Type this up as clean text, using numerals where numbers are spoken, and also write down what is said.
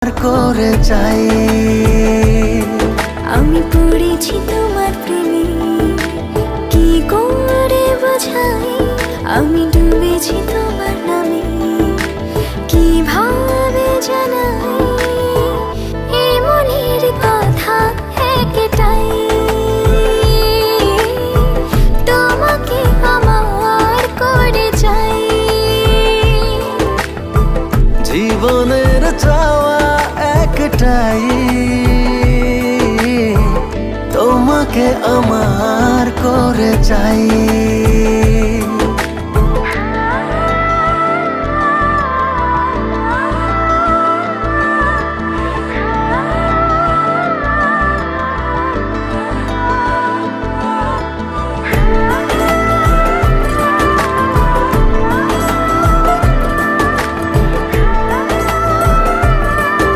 করে চাই। আমি পড়েছি তোমার প্রেমে, কি করে বোঝাই। আমি ডুবেছি তোমার নামে, কিভাবে জানাই। এ মনের কথা একটাই, তোমাকে আমার করে চাই। জীবনের চাওয়া একটাই, তোমাকে আমার করে চাই।